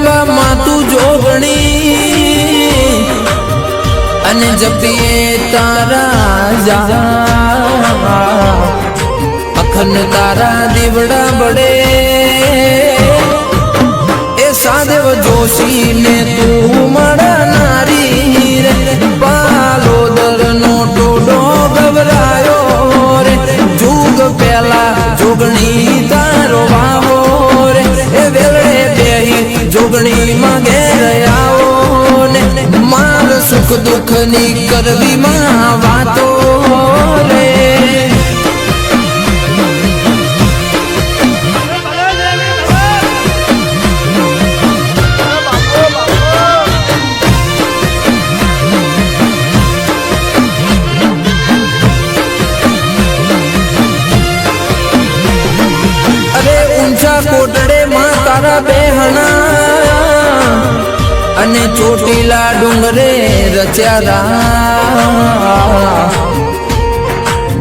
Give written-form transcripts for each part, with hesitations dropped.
પીવા માતું જોગણી અને જપીએ તારા જા અખંડ તારા દીવડા બડે એ સાદેવ જોશી ને તું મળનારી રે પાલોદર નો ટોડો ગભરાયો રે જુગ પેલા જોગણી તારો વાવો રે એ વેલડે બેહી જોગણી માં ઘેર આવો ને માર સુખ દુઃખ ની કરવી માં વાતો રે કોટડે માં તારા બેહણા અને ચોટીલા ડુંગરે રચ્યા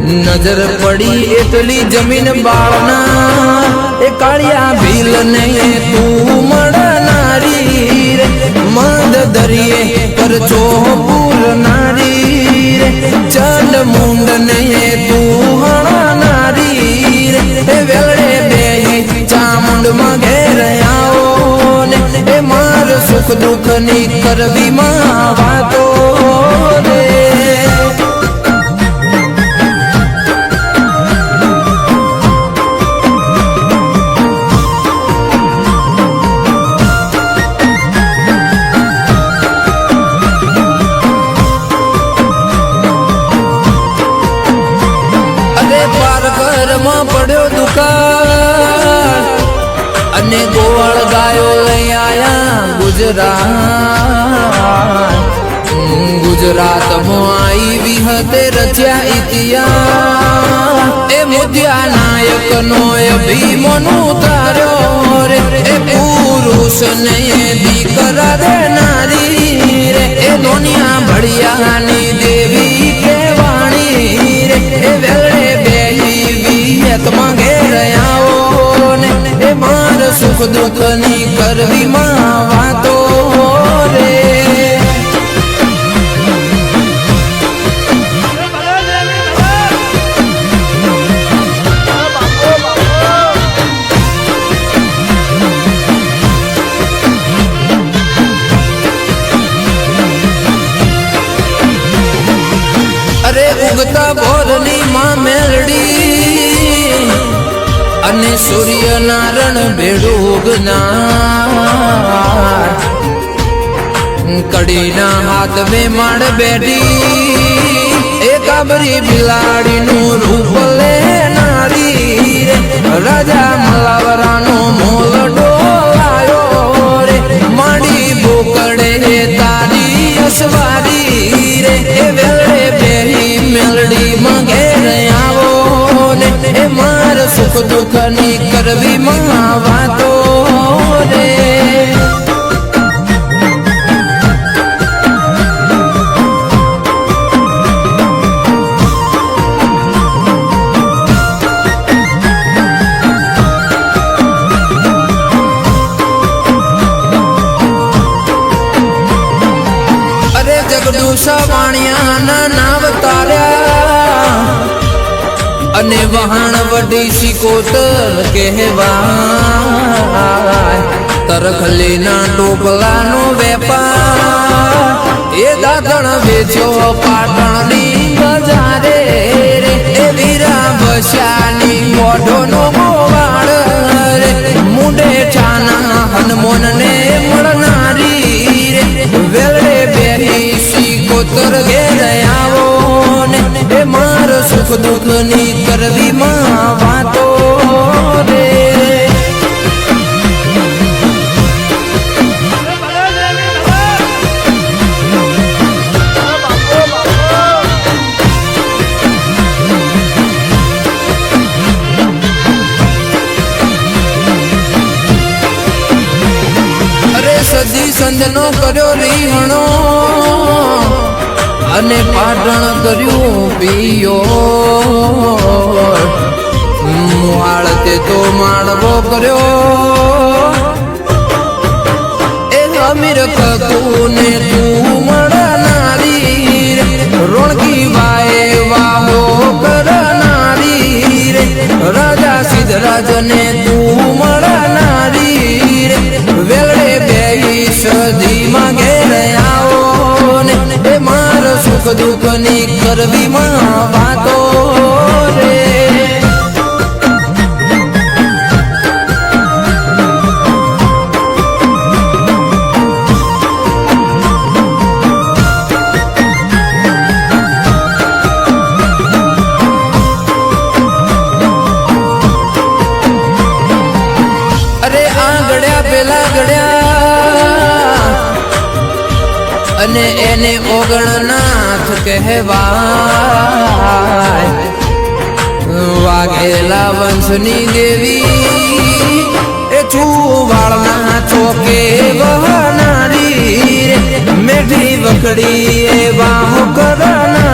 નજર પડી એટલી જમીન બાળના એ કાળિયા ભીલ ને તું મળનારી રે મદ દરિયે કરચો પૂરનારી રે ચંડ મુંડ ને તું હણાનારી રે એ વેલડે બેહી ચામુંડ માં ઘેર આવો ને એ માર સુખ દુઃખ ની કરવી માં વાતો રે પડ્યો દુકાળ અને ગોવાળ ગાયો લઈ આયા ગુજરાત માં આવી વિહતે રચ્યા ઇતિહાસ એ મુદ્યા નાયક નો અભિમન ઉતાર્યો રે એ પુરુષ ને દીકરા રે નારી રે એ દુનિયા ભળિયાની દેવી કેવાણી રે એ વેલડે ઘેર આવો ને એ માર સુખ દુઃખ ની કરવી માં વાતો રે અરે ઉગતા ભોરની માં મેલડી અને સૂર્ય નારણ ભેડુગનાર કડીના હાથ में માડ બેઠી એ કાબરી બિલાડી નું રૂપ લેનારી રે રાજા મલાવરાનો મોલડો લાયો રે માડી બોકડે તારી અસવારી રે એ વેલડે બેહી મેલડી માં ઘેર આવો ને એ માર સુખ દુઃખ ની કરવી માં વાતો રે અરે જગડુસા વાણિયા ના નાવ તાર્યા અને વહાણ વડી સિકોતર કહેવાય તરખલીના ટોપલાનો વેપાર એ દાદણ વેચ્યો પાટણની બજારે રે એ વીરા બસ્યાની મોઢોનો ગોવાળ રે મુંડે છાના હનુમાન ને મળનારી રે વેલડે બેહી સિકોતર ઘેર આવો ને એ માર સુખ દુઃખ ની કરવી માં વાતો રે અરે સદી સંજનો કર્યો રીહણો અને પાટણ કર્યું પિયો મુહાળ તે તો માળવો કર્યો અમીર કકુને તું મળનારી રે રોણકી બાએ વાહો કરનારી રે રાજા સિદ્ધરાજને તું મળનારી રે વેળે બેહી સદીમાં ઘેર આવો ને એ માર સુખ દુઃખની કરવી માં વાતો રે અને એને ઓગણનાથ કહેવાય વાઘેલા વંશની દેવી એ છુવાળના ચોકે વહનારી મેઠી વખડી એ વાહ કરનારી